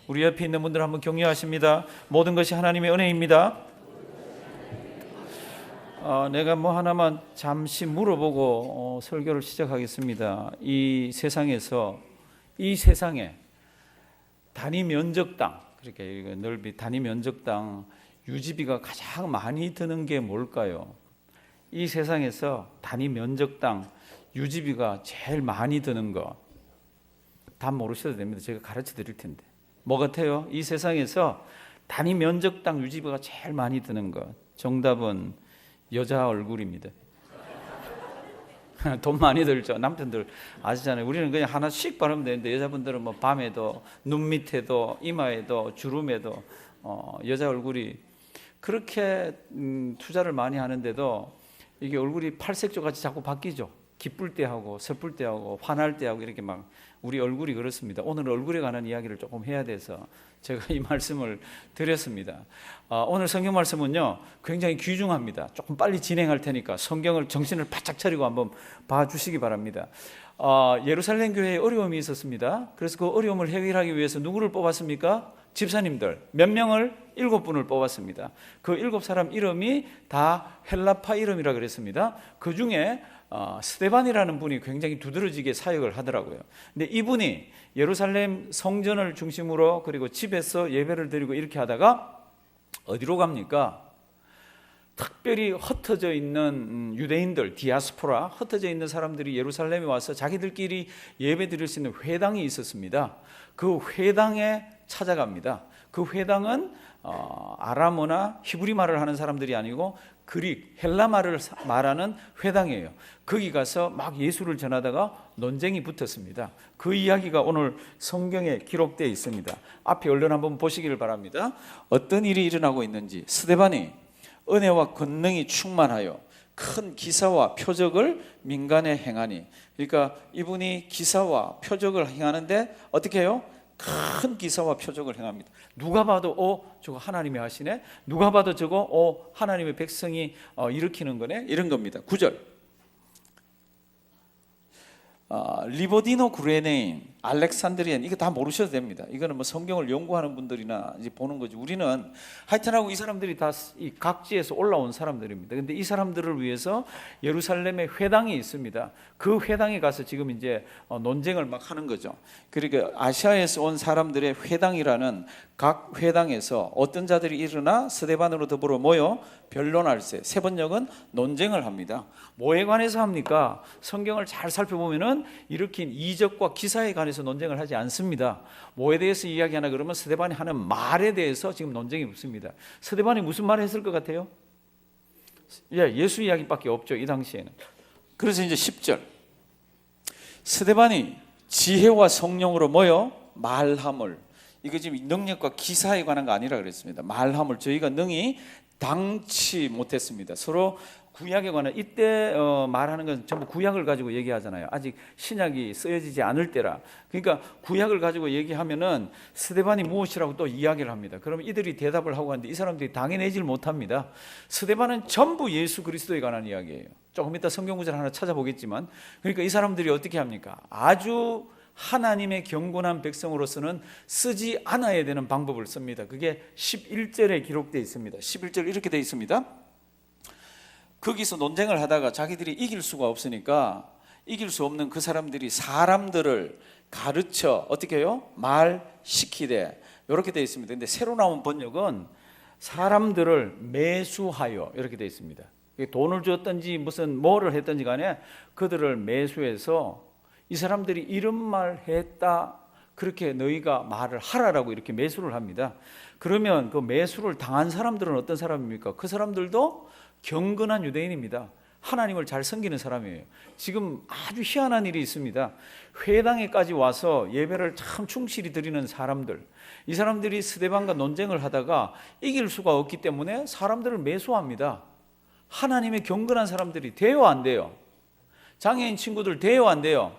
우리 옆에 있는 분들 한번 격려하십니다. 모든 것이 하나님의 은혜입니다. 내가 뭐 하나만 잠시 물어보고 설교를 시작하겠습니다. 이 세상에 단위 면적당, 그렇게 넓이 단위 면적당 유지비가 가장 많이 드는 게 뭘까요? 이 세상에서 단위 면적당 유지비가 제일 많이 드는 거, 답 모르셔도 됩니다. 제가 가르쳐 드릴 텐데. 뭐 같아요? 이 세상에서 단위 면적당 유지비가 제일 많이 드는 것, 정답은 여자 얼굴입니다. 돈 많이 들죠. 남편들 아시잖아요. 우리는 그냥 하나씩 바르면 되는데 여자분들은 뭐 밤에도 눈 밑에도 이마에도 주름에도 여자 얼굴이 그렇게 투자를 많이 하는데도 이게 얼굴이 팔색조 같이 자꾸 바뀌죠. 기쁠 때 하고 슬플 때 하고 화날 때 하고 이렇게 막 우리 얼굴이 그렇습니다. 오늘 얼굴에 관한 이야기를 조금 해야 돼서 제가 이 말씀을 드렸습니다. 오늘 성경 말씀은요 굉장히 귀중합니다. 조금 빨리 진행할 테니까 성경을 정신을 바짝 차리고 한번 봐주시기 바랍니다. 예루살렘 교회에 어려움이 있었습니다. 그래서 그 어려움을 해결하기 위해서 누구를 뽑았습니까? 집사님들 몇 명을? 7분을 뽑았습니다. 그 7사람 이름이 다 헬라파 이름이라 그랬습니다. 그 중에 스데반이라는 분이 굉장히 두드러지게 사역을 하더라고요. 근데 이분이 예루살렘 성전을 중심으로 그리고 집에서 예배를 드리고 이렇게 하다가 어디로 갑니까? 특별히 흩어져 있는 유대인들, 디아스포라, 흩어져 있는 사람들이 예루살렘에 와서 자기들끼리 예배 드릴 수 있는 회당이 있었습니다. 그 회당에 찾아갑니다. 그 회당은 아람어나 히브리 말을 하는 사람들이 아니고 그릭, 헬라 말을 말하는 회당이에요. 거기 가서 막 예수를 전하다가 논쟁이 붙었습니다. 그 이야기가 오늘 성경에 기록되어 있습니다. 앞에 얼른 한번 보시기를 바랍니다. 어떤 일이 일어나고 있는지. 스데반이 은혜와 권능이 충만하여 큰 기사와 표적을 민간에 행하니, 그러니까 이분이 기사와 표적을 행하는데 어떻게 해요? 큰 기사와 표적을 행합니다. 누가 봐도 저거 하나님이 하시네. 누가 봐도 저거 하나님의 백성이 일으키는 거네. 이런 겁니다. 9절. 리보디노 구레네인, 알렉산드리안, 이거 다 모르셔도 됩니다. 이거는 뭐 성경을 연구하는 분들이나 이제 보는 거지. 우리는 하여튼하고 이 사람들이 다 이 각지에서 올라온 사람들입니다. 근데 이 사람들을 위해서 예루살렘에 회당이 있습니다. 그 회당에 가서 지금 이제 논쟁을 막 하는 거죠. 그러니까 아시아에서 온 사람들의 회당이라는 각 회당에서 어떤 자들이 일어나 스데반으로 더불어 모여 변론할세, 세 번역은 논쟁을 합니다. 뭐에 관해서 합니까? 성경을 잘 살펴보면은 일으킨 이적과 기사에 관해서 논쟁을 하지 않습니다. 뭐에 대해서 이야기하나 그러면 스데반이 하는 말에 대해서 지금 논쟁이 붙습니다. 스데반이 무슨 말을 했을 것 같아요? 예수 이야기밖에 없죠, 이 당시에는. 그래서 이제 10절. 스데반이 지혜와 성령으로 모여 말함을, 이거 지금 능력과 기사에 관한 거 아니라 그랬습니다. 말함을 저희가 능히 당치 못했습니다. 서로 구약에 관한, 이때 말하는 건 전부 구약을 가지고 얘기하잖아요. 아직 신약이 쓰여지지 않을 때라. 그러니까 구약을 가지고 얘기하면은 스데반이 무엇이라고 또 이야기를 합니다. 그러면 이들이 대답을 하고 하는데 이 사람들이 당해내질 못합니다. 스데반은 전부 예수 그리스도에 관한 이야기예요. 조금 이따 성경 구절 하나 찾아보겠지만, 그러니까 이 사람들이 어떻게 합니까? 아주 하나님의 경건한 백성으로서는 쓰지 않아야 되는 방법을 씁니다. 그게 11절에 기록되어 있습니다. 11절 이렇게 되어 있습니다. 거기서 논쟁을 하다가 자기들이 이길 수가 없으니까, 이길 수 없는 그 사람들이 사람들을 가르쳐 어떻게 해요? 말시키되, 이렇게 되어 있습니다. 근데 새로 나온 번역은 사람들을 매수하여 이렇게 되어 있습니다. 돈을 줬든지 무슨 뭐를 했든지 간에 그들을 매수해서 이 사람들이 이런 말 했다, 그렇게 너희가 말을 하라라고 이렇게 매수를 합니다. 그러면 그 매수를 당한 사람들은 어떤 사람입니까? 그 사람들도 경건한 유대인입니다. 하나님을 잘 섬기는 사람이에요. 지금 아주 희한한 일이 있습니다. 회당에까지 와서 예배를 참 충실히 드리는 사람들, 이 사람들이 스데반과 논쟁을 하다가 이길 수가 없기 때문에 사람들을 매수합니다. 하나님의 경건한 사람들이 돼요, 안 돼요? 장애인 친구들 돼요, 안 돼요?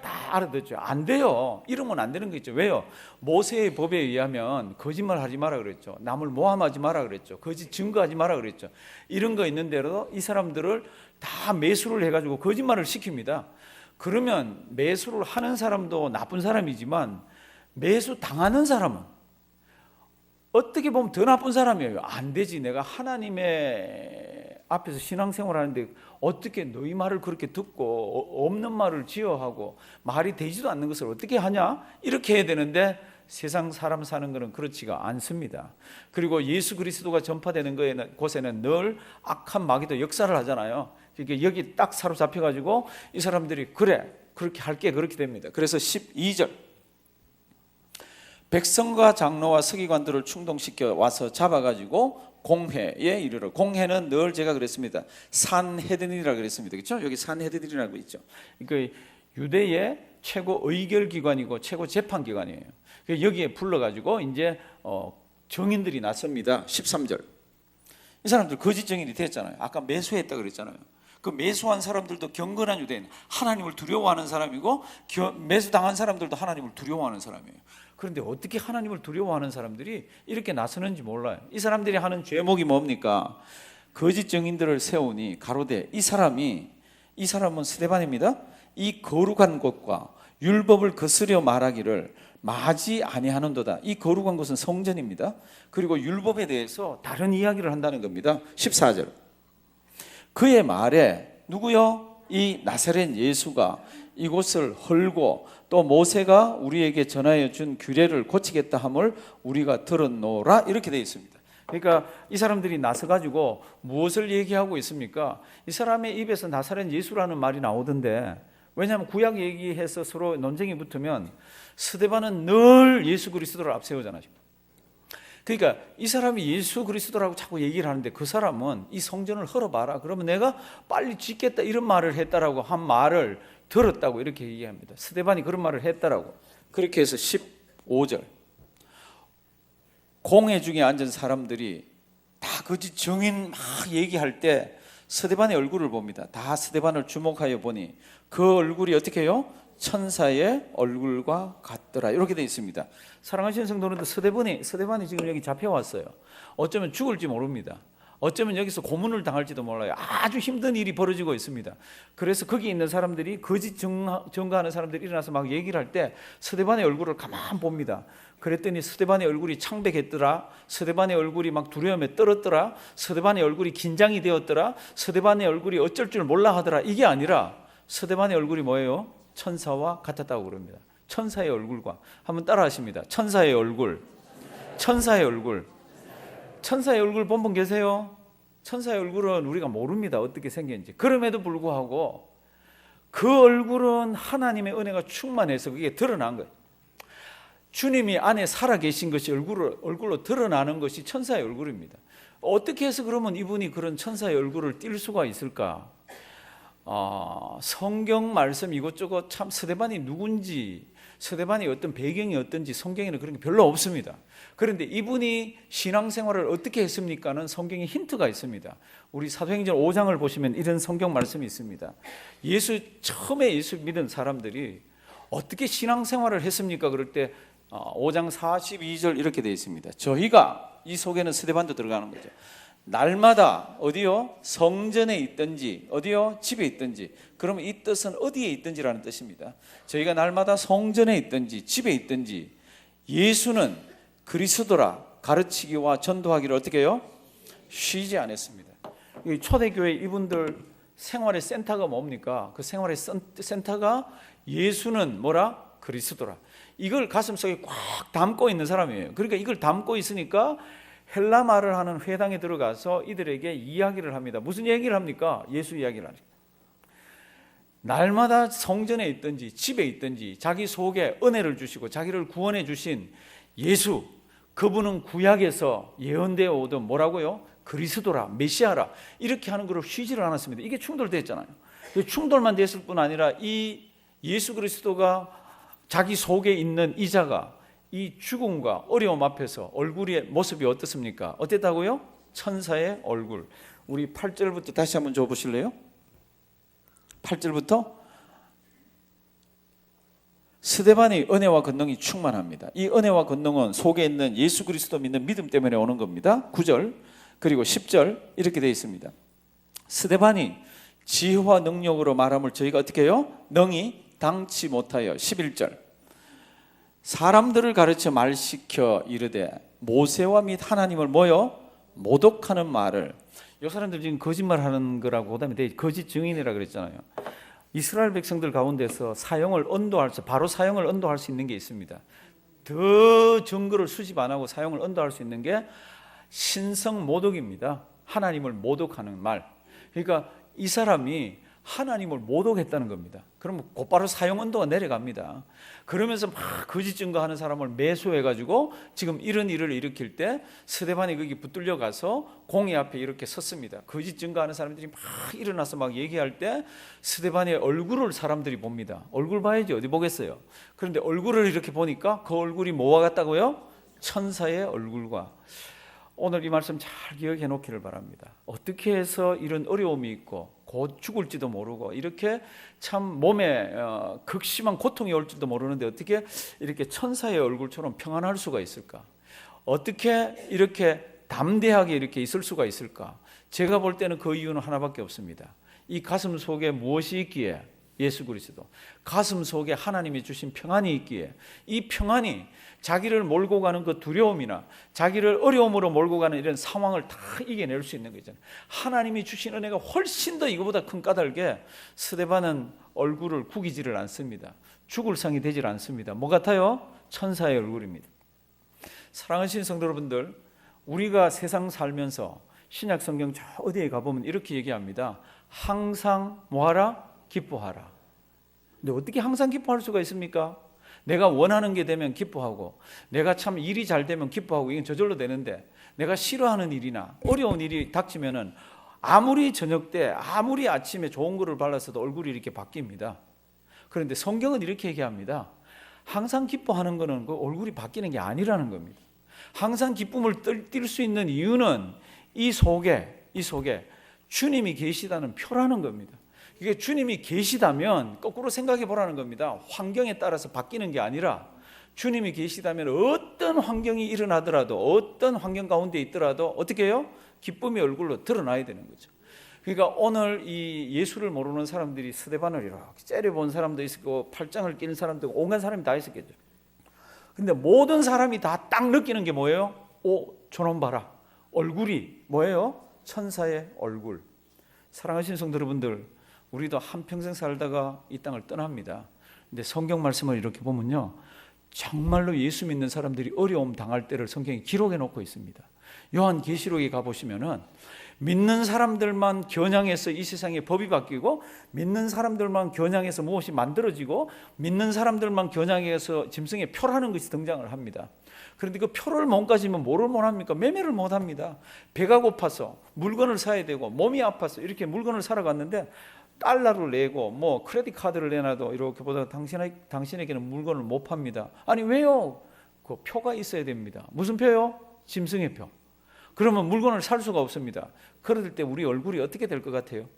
다 알아듣죠. 안 돼요. 이러면 안 되는 거 있죠. 왜요? 모세의 법에 의하면 거짓말 하지 마라 그랬죠. 남을 모함하지 마라 그랬죠. 거짓 증거하지 마라 그랬죠. 이런 거 있는 대로 이 사람들을 다 매수를 해가지고 거짓말을 시킵니다. 그러면 매수를 하는 사람도 나쁜 사람이지만 매수 당하는 사람은 어떻게 보면 더 나쁜 사람이에요. 안 되지. 내가 하나님의 앞에서 신앙생활 하는데 어떻게 너희 말을 그렇게 듣고 없는 말을 지어하고 말이 되지도 않는 것을 어떻게 하냐? 이렇게 해야 되는데 세상 사람 사는 것은 그렇지가 않습니다. 그리고 예수 그리스도가 전파되는 곳에는 늘 악한 마귀도 역사를 하잖아요. 그러니까 여기 딱 사로잡혀가지고 이 사람들이 그래 그렇게 할게 그렇게 됩니다. 그래서 12절 백성과 장로와 서기관들을 충동시켜 와서 잡아가지고 공회에 이르러. 공회는 늘 제가 그랬습니다. 산헤드린이라고 그랬습니다. 그렇죠? 여기 산헤드린이라고 있죠. 그러니까 유대의 최고 의결기관이고 최고 재판기관이에요. 여기에 불러가지고 이제 정인들이 나섭니다. 13절. 이 사람들 거짓 정인이 됐잖아요. 아까 매수했다 그랬잖아요. 그 매수한 사람들도 경건한 유대인, 하나님을 두려워하는 사람이고 매수당한 사람들도 하나님을 두려워하는 사람이에요. 그런데 어떻게 하나님을 두려워하는 사람들이 이렇게 나서는지 몰라요. 이 사람들이 하는 죄목이 뭡니까? 거짓 증인들을 세우니 가로되 이 사람은 스데반입니다. 이 거룩한 것과 율법을 거스려 말하기를 마지 아니하는도다. 이 거룩한 것은 성전입니다. 그리고 율법에 대해서 다른 이야기를 한다는 겁니다. 14절. 그의 말에 누구요? 이 나사렛 예수가 이곳을 헐고 또 모세가 우리에게 전하여 준 규례를 고치겠다 함을 우리가 들었노라. 이렇게 되어 있습니다. 그러니까 이 사람들이 나서가지고 무엇을 얘기하고 있습니까? 이 사람의 입에서 나사렛 예수라는 말이 나오던데, 왜냐하면 구약 얘기해서 서로 논쟁이 붙으면 스데반은 늘 예수 그리스도를 앞세우잖아요. 그러니까 이 사람이 예수 그리스도라고 자꾸 얘기를 하는데 그 사람은 이 성전을 헐어봐라. 그러면 내가 빨리 짓겠다 이런 말을 했다라고 한 말을 들었다고 이렇게 얘기합니다. 스데반이 그런 말을 했다라고. 그렇게 해서 15절. 공회 중에 앉은 사람들이 다 거짓 증인 막 얘기할 때 스데반의 얼굴을 봅니다. 다 스데반을 주목하여 보니 그 얼굴이 어떻게 해요? 천사의 얼굴과 같더라. 이렇게 되어 있습니다. 사랑하시는 성도님들, 스데반이 지금 여기 잡혀왔어요. 어쩌면 죽을지 모릅니다. 어쩌면 여기서 고문을 당할지도 몰라요. 아주 힘든 일이 벌어지고 있습니다. 그래서 거기 있는 사람들이 거짓 증거하는 사람들이 일어나서 막 얘기를 할 때 스데반의 얼굴을 가만 봅니다. 그랬더니 스데반의 얼굴이 창백했더라. 스데반의 얼굴이 막 두려움에 떨었더라. 스데반의 얼굴이 긴장이 되었더라. 스데반의 얼굴이 어쩔 줄 몰라 하더라. 이게 아니라 스데반의 얼굴이 뭐예요? 천사와 같았다고 그럽니다. 천사의 얼굴과. 한번 따라 하십니다. 천사의 얼굴. 천사의 얼굴. 천사의 얼굴 본 분 계세요? 천사의 얼굴은 우리가 모릅니다. 어떻게 생겼는지. 그럼에도 불구하고 그 얼굴은 하나님의 은혜가 충만해서 그게 드러난 거예요. 주님이 안에 살아계신 것이 얼굴로 드러나는 것이 천사의 얼굴입니다. 어떻게 해서 그러면 이분이 그런 천사의 얼굴을 띌 수가 있을까? 성경 말씀 이것저것 참 스데반이 누군지, 스데반이 어떤 배경이 어떤지 성경에는 그런 게 별로 없습니다. 그런데 이분이 신앙생활을 어떻게 했습니까는 성경에 힌트가 있습니다. 우리 사도행전 5장을 보시면 이런 성경 말씀이 있습니다. 처음에 예수 믿은 사람들이 어떻게 신앙생활을 했습니까? 그럴 때 5장 42절 이렇게 되어 있습니다. 저희가, 이 속에는 스데반도 들어가는 거죠. 날마다 어디요? 성전에 있든지 어디요? 집에 있든지. 그러면 이 뜻은 어디에 있든지라는 뜻입니다. 저희가 날마다 성전에 있든지 집에 있든지 예수는 그리스도라 가르치기와 전도하기를 어떻게 해요? 쉬지 않았습니다. 초대교회 이분들 생활의 센터가 뭡니까? 그 생활의 센터가 예수는 뭐라? 그리스도라. 이걸 가슴속에 꽉 담고 있는 사람이에요. 그러니까 이걸 담고 있으니까 헬라 말을 하는 회당에 들어가서 이들에게 이야기를 합니다. 무슨 얘기를 합니까? 예수 이야기를 합니다. 날마다 성전에 있든지 집에 있든지 자기 속에 은혜를 주시고 자기를 구원해 주신 예수, 그분은 구약에서 예언되어 오던 뭐라고요? 그리스도라, 메시아라. 이렇게 하는 것을 쉬지를 않았습니다. 이게 충돌됐잖아요. 충돌만 됐을 뿐 아니라 이 예수 그리스도가 자기 속에 있는 이자가 이 죽음과 어려움 앞에서 얼굴의 모습이 어떻습니까? 어땠다고요? 천사의 얼굴. 우리 8절부터 다시 한번 줘 보실래요? 8절부터 스데반의 은혜와 권능이 충만합니다. 이 은혜와 권능은 속에 있는 예수 그리스도 믿는 믿음 때문에 오는 겁니다. 9절 그리고 10절 이렇게 되어 있습니다. 스데반이 지혜와 능력으로 말함을 저희가 어떻게 해요? 능히 당치 못하여. 11절 사람들을 가르쳐 말시켜 이르되 모세와 및 하나님을 뭐요? 모독하는 말을. 이 사람들 지금 거짓말하는 거라고 그다음에 거짓 증인이라 그랬잖아요. 이스라엘 백성들 가운데서 바로 사형을 언도할 수 있는 게 있습니다. 더 증거를 수집 안 하고 사형을 언도할 수 있는 게 신성 모독입니다. 하나님을 모독하는 말. 그러니까 이 사람이 하나님을 모독했다는 겁니다. 그러면 곧바로 사형 언도가 내려갑니다. 그러면서 막 거짓 증거하는 사람을 매수해가지고 지금 이런 일을 일으킬 때 스데반이 거기 붙들려 가서 공의 앞에 이렇게 섰습니다. 거짓 증거하는 사람들이 막 일어나서 막 얘기할 때 스데반의 얼굴을 사람들이 봅니다. 얼굴 봐야지 어디 보겠어요. 그런데 얼굴을 이렇게 보니까 그 얼굴이 뭐와 같다고요? 천사의 얼굴과. 오늘 이 말씀 잘 기억해 놓기를 바랍니다. 어떻게 해서 이런 어려움이 있고 곧 죽을지도 모르고 이렇게 참 몸에 극심한 고통이 올지도 모르는데 어떻게 이렇게 천사의 얼굴처럼 평안할 수가 있을까? 어떻게 이렇게 담대하게 이렇게 있을 수가 있을까? 제가 볼 때는 그 이유는 하나밖에 없습니다. 이 가슴 속에 무엇이 있기에? 예수 그리스도. 가슴 속에 하나님이 주신 평안이 있기에 이 평안이 자기를 몰고 가는 그 두려움이나 자기를 어려움으로 몰고 가는 이런 상황을 다 이겨낼 수 있는 거잖아요. 하나님이 주신 은혜가 훨씬 더 이거보다 큰 까닭에 스데반은 얼굴을 구기지를 않습니다. 죽을 상이 되질 않습니다. 뭐 같아요? 천사의 얼굴입니다. 사랑하시는 성도 여러분들, 우리가 세상 살면서 신약 성경 저 어디에 가보면 이렇게 얘기합니다. 항상 뭐하라? 기뻐하라. 근데 어떻게 항상 기뻐할 수가 있습니까? 내가 원하는 게 되면 기뻐하고 내가 참 일이 잘 되면 기뻐하고 이건 저절로 되는데 내가 싫어하는 일이나 어려운 일이 닥치면은 아무리 저녁 때 아무리 아침에 좋은 거를 발랐어도 얼굴이 이렇게 바뀝니다. 그런데 성경은 이렇게 얘기합니다. 항상 기뻐하는 거는 그 얼굴이 바뀌는 게 아니라는 겁니다. 항상 기쁨을 띨 수 있는 이유는 이 속에 주님이 계시다는 표라는 겁니다. 이게 주님이 계시다면 거꾸로 생각해 보라는 겁니다. 환경에 따라서 바뀌는 게 아니라 주님이 계시다면 어떤 환경이 일어나더라도 어떤 환경 가운데 있더라도 어떻게 해요? 기쁨의 얼굴로 드러나야 되는 거죠. 그러니까 오늘 이 예수를 모르는 사람들이 스데반을 이렇게 째려본 사람도 있었고 팔짱을 끼는 사람도 있고 온갖 사람이 다 있었겠죠. 근데 모든 사람이 다 딱 느끼는 게 뭐예요? 저놈 봐라. 얼굴이 뭐예요? 천사의 얼굴. 사랑하시는 성도 여러분들, 우리도 한평생 살다가 이 땅을 떠납니다. 근데 성경 말씀을 이렇게 보면요, 정말로 예수 믿는 사람들이 어려움 당할 때를 성경이 기록해 놓고 있습니다. 요한계시록에 가보시면은 믿는 사람들만 겨냥해서 이 세상에 법이 바뀌고 믿는 사람들만 겨냥해서 무엇이 만들어지고 믿는 사람들만 겨냥해서 짐승의 표라는 것이 등장을 합니다. 그런데 그 표를 못 가지면 뭐를 못 합니까? 매매를 못 합니다. 배가 고파서 물건을 사야 되고 몸이 아파서 이렇게 물건을 사러 갔는데 달러를 내고 뭐 크레딧 카드를 내놔도 이렇게 보다가 당신에게는 물건을 못 팝니다. 아니 왜요? 그 표가 있어야 됩니다. 무슨 표요? 짐승의 표. 그러면 물건을 살 수가 없습니다. 그럴 때 우리 얼굴이 어떻게 될 것 같아요?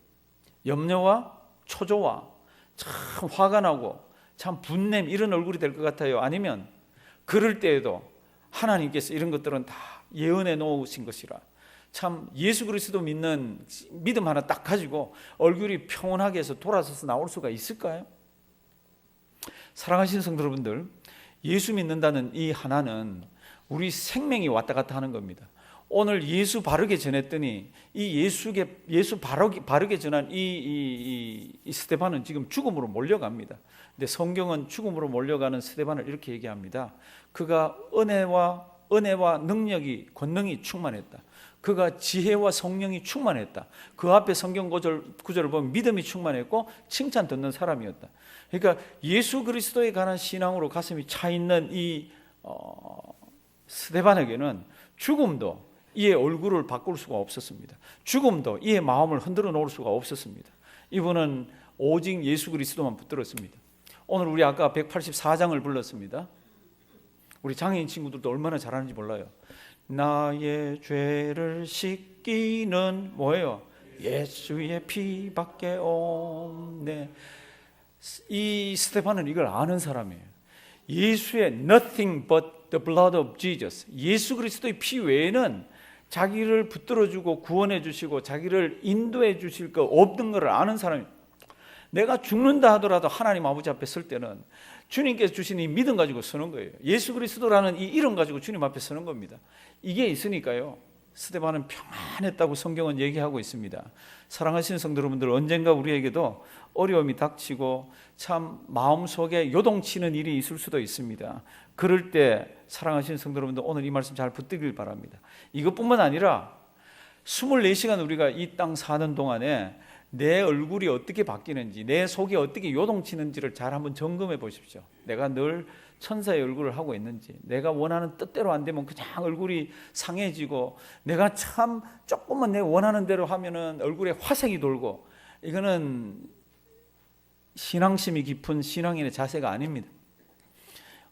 염려와 초조와 참 화가 나고 참 분냄 이런 얼굴이 될 것 같아요? 아니면 그럴 때에도 하나님께서 이런 것들은 다 예언해 놓으신 것이라 참 예수 그리스도 믿는 믿음 하나 딱 가지고 얼굴이 평온하게 해서 돌아서서 나올 수가 있을까요? 사랑하시는 성도 여러분들, 예수 믿는다는 이 하나는 우리 생명이 왔다 갔다 하는 겁니다. 오늘 예수 바르게 전했더니 이 예수 바르게 전한 이 스데반은 지금 죽음으로 몰려갑니다. 근데 성경은 죽음으로 몰려가는 스데반을 이렇게 얘기합니다. 그가 은혜와 능력이 권능이 충만했다. 그가 지혜와 성령이 충만했다. 그 앞에 성경 구절을 보면 믿음이 충만했고 칭찬 듣는 사람이었다. 그러니까 예수 그리스도에 관한 신앙으로 가슴이 차 있는 이 스데반에게는 죽음도 이의 얼굴을 바꿀 수가 없었습니다. 죽음도 이의 마음을 흔들어 놓을 수가 없었습니다. 이분은 오직 예수 그리스도만 붙들었습니다. 오늘 우리 아까 184장을 불렀습니다. 우리 장애인 친구들도 얼마나 잘하는지 몰라요. 나의 죄를 씻기는 뭐예요? 예수의 피밖에 없네. 이 스데반은 이걸 아는 사람이에요. 예수의 nothing but the blood of Jesus. 예수 그리스도의 피 외에는 자기를 붙들어주고 구원해 주시고 자기를 인도해 주실 거 없는 것을 아는 사람이. 내가 죽는다 하더라도 하나님 아버지 앞에 설 때는 주님께서 주신 이 믿음 가지고 서는 거예요. 예수 그리스도라는 이 이름 가지고 주님 앞에 서는 겁니다. 이게 있으니까요, 스데반은 평안했다고 성경은 얘기하고 있습니다. 사랑하시는 성도 여러분들, 언젠가 우리에게도 어려움이 닥치고 참 마음속에 요동치는 일이 있을 수도 있습니다. 그럴 때 사랑하시는 성도 여러분들, 오늘 이 말씀 잘 붙들길 바랍니다. 이것뿐만 아니라 24시간 우리가 이 땅 사는 동안에 내 얼굴이 어떻게 바뀌는지, 내 속이 어떻게 요동치는지를 잘 한번 점검해 보십시오. 내가 늘 천사의 얼굴을 하고 있는지, 내가 원하는 뜻대로 안 되면 그냥 얼굴이 상해지고, 내가 참 조금만 내 원하는 대로 하면은 얼굴에 화색이 돌고, 이거는 신앙심이 깊은 신앙인의 자세가 아닙니다.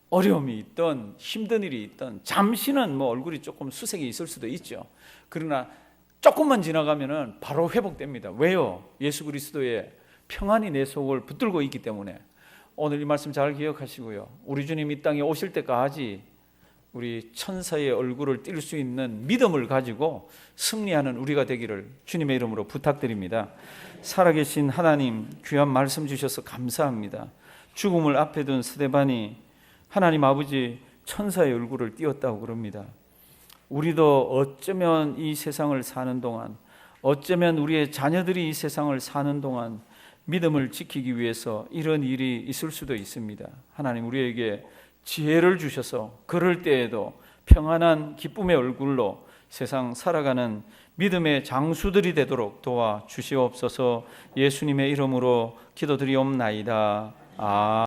어려움이 있든 힘든 일이 있든 잠시는 뭐 얼굴이 조금 수색이 있을 수도 있죠. 그러나 조금만 지나가면은 바로 회복됩니다. 왜요? 예수 그리스도의 평안이 내 속을 붙들고 있기 때문에. 오늘 이 말씀 잘 기억하시고요, 우리 주님 이 땅에 오실 때까지 우리 천사의 얼굴을 띌 수 있는 믿음을 가지고 승리하는 우리가 되기를 주님의 이름으로 부탁드립니다. 살아계신 하나님, 귀한 말씀 주셔서 감사합니다. 죽음을 앞에 둔 스데반이 하나님 아버지 천사의 얼굴을 띄었다고 그럽니다. 우리도 어쩌면 이 세상을 사는 동안, 어쩌면 우리의 자녀들이 이 세상을 사는 동안 믿음을 지키기 위해서 이런 일이 있을 수도 있습니다. 하나님, 우리에게 지혜를 주셔서 그럴 때에도 평안한 기쁨의 얼굴로 세상 살아가는 믿음의 장수들이 되도록 도와 주시옵소서. 예수님의 이름으로 기도드리옵나이다.